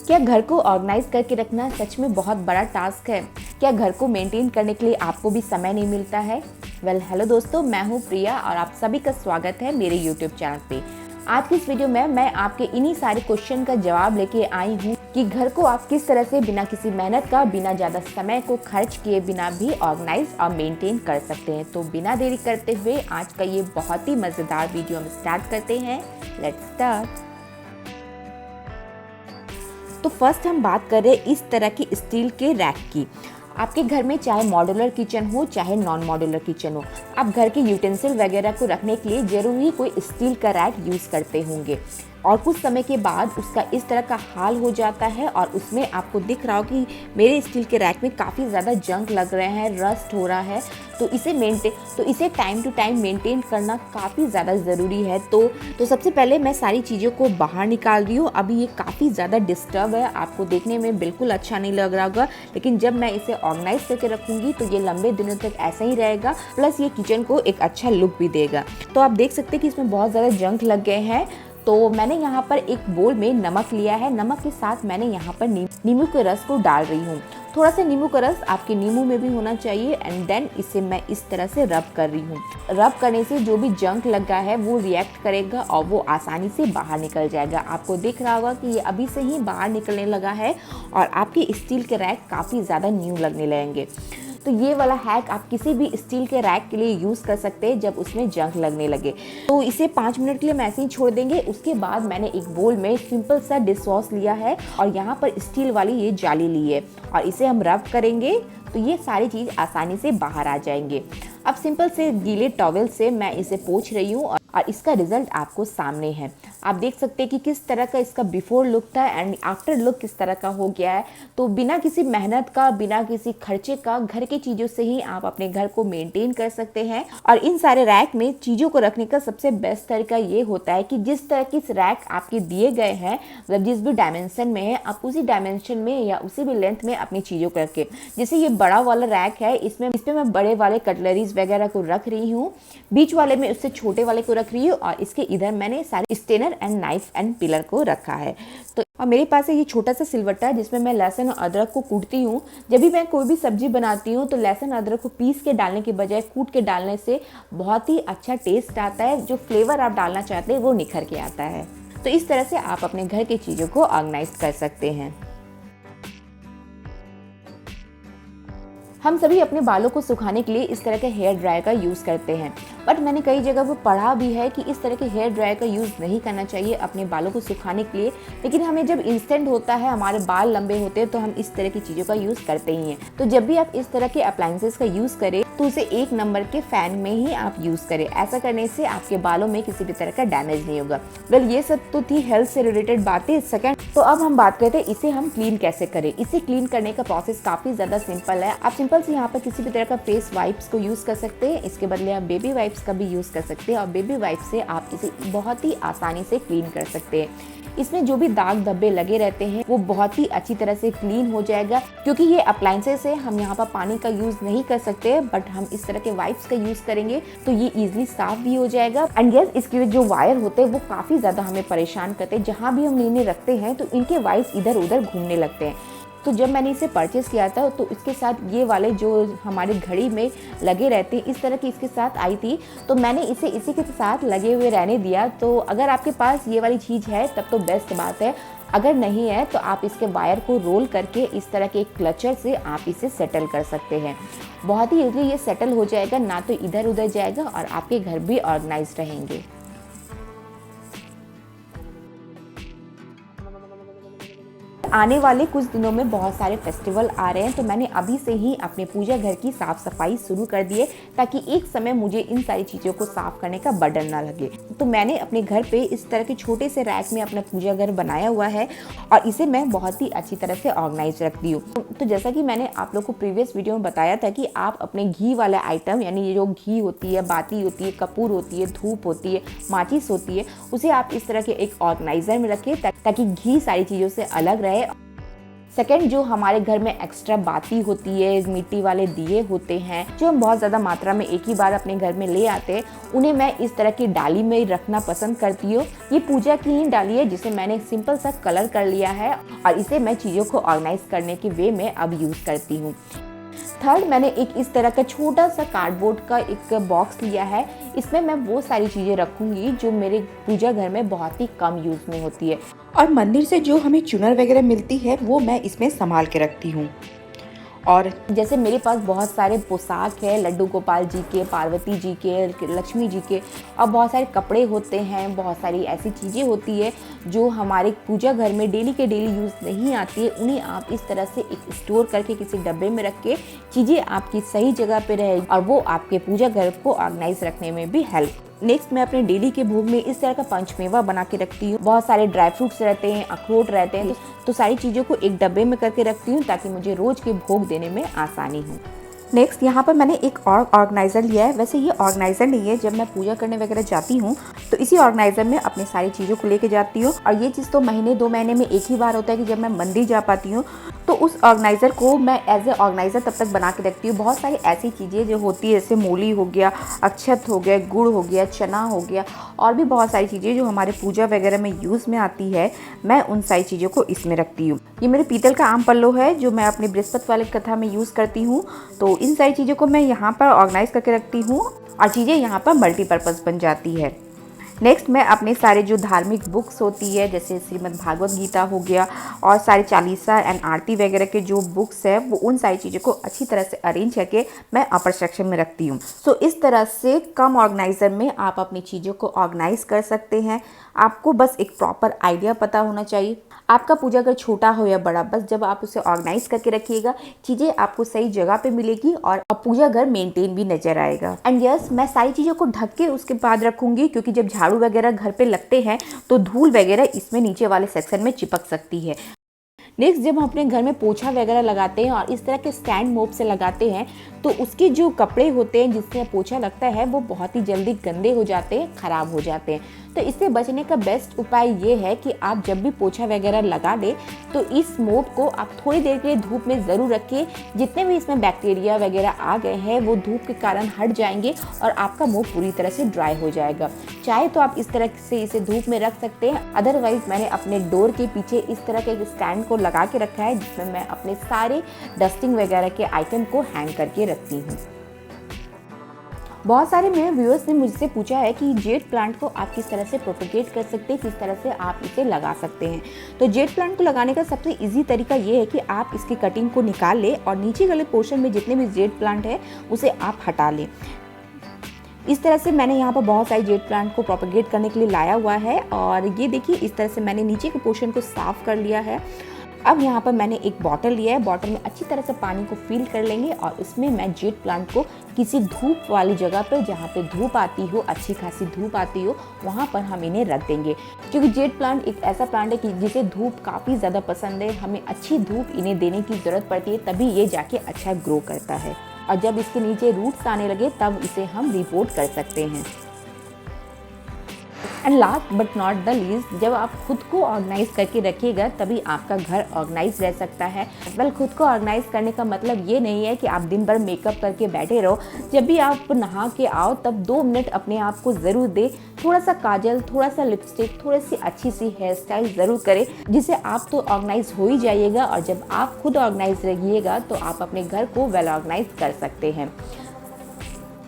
क्या घर को ऑर्गेनाइज करके रखना सच में बहुत बड़ा टास्क है? क्या घर को मेंटेन करने के लिए आपको भी समय नहीं मिलता है? हेलो दोस्तों, मैं हूँ प्रिया और आप सभी का स्वागत है मेरे यूट्यूब चैनल पे। आज की इस वीडियो में मैं आपके इन्हीं सारे क्वेश्चन का जवाब लेके आई हूँ कि घर को आप किस तरह से बिना किसी मेहनत का, बिना ज़्यादा समय को खर्च किए बिना भी ऑर्गेनाइज और मेंटेन कर सकते हैं। तो बिना देरी करते हुए आज का ये बहुत ही मज़ेदार वीडियो हम स्टार्ट करते हैं। Let's start. तो फर्स्ट हम बात कर रहे हैं इस तरह की स्टील के रैक की। आपके घर में चाहे मॉड्यूलर किचन हो चाहे नॉन मॉड्यूलर किचन हो, आप घर के यूटेंसिल वगैरह को रखने के लिए जरूरी कोई स्टील का रैक यूज़ करते होंगे और कुछ समय के बाद उसका इस तरह का हाल हो जाता है और उसमें आपको दिख रहा हो कि मेरे स्टील के रैक में काफ़ी ज़्यादा जंक लग रहे हैं, रस्ट हो रहा है। तो इसे टाइम टू टाइम मेंटेन करना काफ़ी ज़्यादा ज़रूरी है। तो सबसे पहले मैं सारी चीज़ों को बाहर निकाल रही हूँ। अभी ये काफ़ी ज़्यादा डिस्टर्ब है, आपको देखने में बिल्कुल अच्छा नहीं लग रहा होगा, लेकिन जब मैं इसे ऑर्गेनाइज करके रखूँगी तो ये लंबे दिनों तक ऐसा ही रहेगा, प्लस ये किचन को एक अच्छा लुक भी देगा। तो आप देख सकते हैं कि इसमें बहुत ज़्यादा जंक लग गए हैं। तो मैंने यहाँ पर एक बोल में नमक लिया है, नमक के साथ मैंने यहाँ पर नींबू के रस को डाल रही हूँ। थोड़ा सा नींबू का रस आपके नींबू में भी होना चाहिए एंड देन इसे मैं इस तरह से रब कर रही हूँ। रब करने से जो भी जंक लगा है वो रिएक्ट करेगा और वो आसानी से बाहर निकल जाएगा। आपको दिख रहा होगा कि ये अभी से ही बाहर निकलने लगा है और आपके स्टील के रैक काफ़ी ज़्यादा न्यू लगने लगेंगे। तो ये वाला हैक आप किसी भी स्टील के रैक के लिए यूज़ कर सकते हैं जब उसमें जंक लगने लगे। तो इसे 5 मिनट के लिए मैं ऐसे ही छोड़ देंगे। उसके बाद मैंने एक बोल में सिंपल सा डिश वॉश लिया है और यहाँ पर स्टील वाली ये जाली ली है और इसे हम रब करेंगे तो ये सारी चीज़ आसानी से बाहर आ जाएंगे। अब सिंपल से गीले टॉवल से मैं इसे पोंछ रही हूँ और इसका रिजल्ट आपको सामने है। आप देख सकते हैं कि किस तरह का इसका बिफोर लुक था एंड आफ्टर लुक किस तरह का हो गया है। तो बिना किसी मेहनत का, बिना किसी खर्चे का, घर की चीज़ों से ही आप अपने घर को मेंटेन कर सकते हैं। और इन सारे रैक में चीज़ों को रखने का सबसे बेस्ट तरीका ये होता है कि जिस तरह की रैक आपके दिए गए हैं, मतलब जिस भी डायमेंशन में है, आप उसी डायमेंशन में या उसी भी लेंथ में अपनी चीज़ों को रखें। जैसे ये बड़ा वाला रैक है, इस पे मैं बड़े वाले कटलरीज वगैरह को रख रही हूँ, बीच वाले में उससे छोटे वाले को रख रही हूँ और इसके इधर मैंने सारे strainer and knife and peeler को रखा है। तो और मेरे पास है ये छोटा सा सिलवट्टा जिसमें मैं लहसुन और अदरक को कूटती हूँ। जब भी मैं कोई भी सब्जी बनाती हूँ तो लहसुन अदरक को पीस के डालने के बजाय कूट के डालने से बहुत ही अच्छा टेस्ट आता है। जो फ्लेवर आप डालना चाहते हैं वो निखर के आता है। तो इस तरह से आप अपने घर की चीज़ों को ऑर्गेनाइज कर सकते हैं। हम सभी अपने बालों को सुखाने के लिए इस तरह के हेयर ड्रायर का यूज़ करते हैं, बट मैंने कई जगह पर पढ़ा भी है कि इस तरह के हेयर ड्रायर का यूज़ नहीं करना चाहिए अपने बालों को सुखाने के लिए। लेकिन हमें जब इंस्टेंट होता है, हमारे बाल लंबे होते हैं, तो हम इस तरह की चीज़ों का यूज़ करते ही हैं। तो जब भी आप इस तरह के अप्लायंसेस का यूज़ करें तो उसे 1 नंबर के फ़ैन में ही आप यूज़ करें। ऐसा करने से आपके बालों में किसी भी तरह का डैमेज नहीं होगा। वेल, ये सब तो थी हेल्थ से रिलेटेड बातें। सेकंड, तो अब हम बात करते हैं इसे हम क्लीन कैसे करें। इसे क्लीन करने का प्रोसेस काफ़ी ज़्यादा सिंपल है। आप सिंपल से यहाँ पर किसी भी तरह का फेस वाइप्स को यूज़ कर सकते हैं। इसके बदले आप बेबी वाइप्स का भी यूज़ कर सकते हैं और बेबी वाइप से आप इसे बहुत ही आसानी से क्लीन कर सकते हैं। इसमें जो भी दाग धब्बे लगे रहते हैं वो बहुत ही अच्छी तरह से क्लीन हो जाएगा। क्योंकि ये अप्लायंसेस है, हम यहाँ पर पानी का यूज़ नहीं कर सकते, बट हम इस तरह के वाइप्स का यूज़ करेंगे तो ये इजीली साफ भी हो जाएगा। एंड यस, इसके जो वायर होते हैं वो काफ़ी ज़्यादा हमें परेशान करते हैं। जहाँ भी हम इन्हें रखते हैं तो इनके वायर्स इधर उधर घूमने लगते हैं। तो जब मैंने इसे परचेज़ किया था तो इसके साथ ये वाले जो हमारे घड़ी में लगे रहते हैं, इस तरह की इसके साथ आई थी, तो मैंने इसे इसी के साथ लगे हुए रहने दिया। तो अगर आपके पास ये वाली चीज़ है तब तो बेस्ट बात है, अगर नहीं है तो आप इसके वायर को रोल करके इस तरह के एक क्लचर से आप इसे सेटल कर सकते हैं। बहुत ही ईजिली ये सेटल हो जाएगा, ना तो इधर उधर जाएगा और आपके घर भी ऑर्गेनाइज रहेंगे। आने वाले कुछ दिनों में बहुत सारे फेस्टिवल आ रहे हैं, तो मैंने अभी से ही अपने पूजा घर की साफ सफाई शुरू कर दी है ताकि एक समय मुझे इन सारी चीज़ों को साफ करने का बर्डन ना लगे। तो मैंने अपने घर पे इस तरह के छोटे से रैक में अपना पूजा घर बनाया हुआ है और इसे मैं बहुत ही अच्छी तरह से ऑर्गेनाइज रखती हूँ। तो जैसा कि मैंने आप लोग को प्रीवियस वीडियो में बताया था कि आप अपने घी वाला आइटम, यानी ये जो घी होती है, बाती होती है, कपूर होती है, धूप होती है, माचिस होती है, उसे आप इस तरह के एक ऑर्गेनाइजर में रखें ताकि घी सारी चीज़ों से अलग रहे सेकेंड, जो हमारे घर में एक्स्ट्रा बाती होती है, मिट्टी वाले दिए होते हैं जो हम बहुत ज़्यादा मात्रा में एक ही बार अपने घर में ले आते हैं, उन्हें मैं इस तरह की डाली में रखना पसंद करती हूँ। ये पूजा की ही डाली है जिसे मैंने सिंपल सा कलर कर लिया है और इसे मैं चीज़ों को ऑर्गेनाइज करने के वे में अब यूज़ करती हूँ। थर्ड, मैंने एक इस तरह का छोटा सा कार्डबोर्ड का एक बॉक्स लिया है। इसमें मैं वो सारी चीज़ें रखूँगी जो मेरे पूजा घर में बहुत ही कम यूज़ में होती है। और मंदिर से जो हमें चुनर वगैरह मिलती है वो मैं इसमें संभाल के रखती हूँ। और जैसे मेरे पास बहुत सारे पोशाक है, लड्डू गोपाल जी के, पार्वती जी के, लक्ष्मी जी के, और बहुत सारे कपड़े होते हैं, बहुत सारी ऐसी चीज़ें होती है जो हमारे पूजा घर में डेली के डेली यूज़ नहीं आती है। उन्हें आप इस तरह से एक स्टोर करके किसी डब्बे में रख के चीज़ें आपकी सही जगह पे रहेगी और वो आपके पूजा घर को ऑर्गेनाइज रखने में भी हेल्प। नेक्स्ट, मैं अपने डेली के भोग में इस तरह का पंचमेवा बना के रखती हूँ। बहुत सारे ड्राई फ्रूट्स रहते हैं, अखरोट रहते हैं, तो सारी चीज़ों को एक डब्बे में करके रखती हूँ ताकि मुझे रोज़ के भोग देने में आसानी हो। नेक्स्ट, यहाँ पर मैंने एक और ऑर्गेनाइज़र लिया है। वैसे ये ऑर्गेनाइज़र नहीं है, जब मैं पूजा करने वगैरह जाती हूँ तो इसी ऑर्गेनाइज़र में अपनी सारी चीज़ों को लेके जाती हूँ। और ये चीज़ तो महीने 2 महीने में एक ही बार होता है कि जब मैं मंदिर जा पाती हूँ, तो उस ऑर्गेनाइज़र को मैं एज ए ऑर्गेनाइज़र तब तक बना के रखती हूँ। बहुत सारी ऐसी चीज़ें जो होती है, जैसे मूली हो गया, अक्षत हो गया, गुड़ हो गया, चना हो गया, और भी बहुत सारी चीज़ें जो हमारे पूजा वगैरह में यूज़ में आती है, मैं उन सारी चीज़ों को इसमें रखती हूँ। ये मेरे पीतल का आम पल्लो है जो मैं अपने बृहस्पति वाले कथा में यूज़ करती हूँ। तो इन सारी चीज़ों को मैं यहाँ पर ऑर्गेनाइज करके रखती हूँ और चीज़ें यहाँ पर मल्टीपर्पज़ बन जाती है। नेक्स्ट, मैं अपने सारे जो धार्मिक बुक्स होती है, जैसे श्रीमद् भागवत गीता हो गया और सारे चालीसा एंड आरती वगैरह के जो बुक्स है, वो उन सारी चीज़ों को अच्छी तरह से अरेंज करके मैं अपर सेक्शन में रखती हूँ। सो इस तरह से कम ऑर्गेनाइज़र में आप अपनी चीज़ों को ऑर्गेनाइज कर सकते हैं। आपको बस एक प्रॉपर आइडिया पता होना चाहिए। आपका पूजा घर छोटा हो या बड़ा, बस जब आप उसे ऑर्गेनाइज करके रखिएगा, चीज़ें आपको सही जगह पे मिलेगी और पूजा घर मेंटेन भी नजर आएगा। एंड यस, मैं सारी चीज़ों को ढक के उसके बाद रखूंगी, क्योंकि जब झाड़ू वगैरह घर पे लगते हैं तो धूल वगैरह इसमें नीचे वाले सेक्शन में चिपक सकती है। नेक्स्ट, जब हम अपने घर में पोछा वगैरह लगाते हैं और इस तरह के स्टैंड मोप से लगाते हैं, तो उसके जो कपड़े होते हैं जिससे पोछा लगता है वो बहुत ही जल्दी गंदे हो जाते हैं, ख़राब हो जाते हैं। तो इससे बचने का बेस्ट उपाय ये है कि आप जब भी पोछा वगैरह लगा दें तो इस मोप को आप थोड़ी देर के लिए धूप में ज़रूर रखिए। जितने भी इसमें बैक्टीरिया वगैरह आ गए हैं वो धूप के कारण हट जाएंगे और आपका मोप पूरी तरह से ड्राई हो जाएगा। चाहे तो आप इस तरह से इसे धूप में रख सकते हैं, अदरवाइज मैंने अपने डोर के पीछे इस तरह के एक स्टैंड को लगा के रखा है जिसमें मैं अपने सारे डस्टिंग वगैरह के आइटम को हैंग करके रखती हूँ। बहुत सारे मेरे व्यूअर्स ने मुझसे पूछा है कि जेड प्लांट को आप किस तरह से प्रोपेगेट कर सकते हैं, किस तरह से आप इसे लगा सकते हैं। तो जेड प्लांट को लगाने का सबसे इजी तरीका ये है कि आप इसकी कटिंग को निकाल लें और नीचे वाले पोर्शन में जितने भी जेड प्लांट है उसे आप हटा लें। इस तरह से मैंने यहाँ पर बहुत सारे जेड प्लांट को प्रोपेगेट करने के लिए लाया हुआ है और ये देखिए इस तरह से मैंने नीचे के पोर्शन को साफ कर लिया है। अब यहाँ पर मैंने एक बॉटल लिया है, बॉटल में अच्छी तरह से पानी को फिल कर लेंगे और उसमें मैं जेड प्लांट को किसी धूप वाली जगह पर, जहाँ पे धूप आती हो, अच्छी खासी धूप आती हो, वहाँ पर हम इन्हें रख देंगे। क्योंकि जेड प्लांट एक ऐसा प्लांट है कि जिसे धूप काफ़ी ज़्यादा पसंद है, हमें अच्छी धूप इन्हें देने की ज़रूरत पड़ती है, तभी ये जाके अच्छा ग्रो करता है। और जब इसके नीचे रूट्स आने लगे तब इसे हम रिपोर्ट कर सकते हैं। And last but not the least, जब आप खुद को ऑर्गेनाइज करके रखिएगा तभी आपका घर ऑर्गेनाइज रह सकता है। वेल, खुद को ऑर्गेनाइज करने का मतलब ये नहीं है कि आप दिन भर मेकअप करके बैठे रहो। जब भी आप नहा के आओ तब 2 मिनट अपने आप को ज़रूर दे, थोड़ा सा काजल, थोड़ा सा लिपस्टिक, थोड़ी सी अच्छी सी हेयर स्टाइल ज़रूर करें, जिससे आप तो ऑर्गेनाइज हो ही जाइएगा। और जब आप खुद ऑर्गेनाइज रहिएगा तो आप अपने घर को वेल ऑर्गेनाइज कर सकते हैं।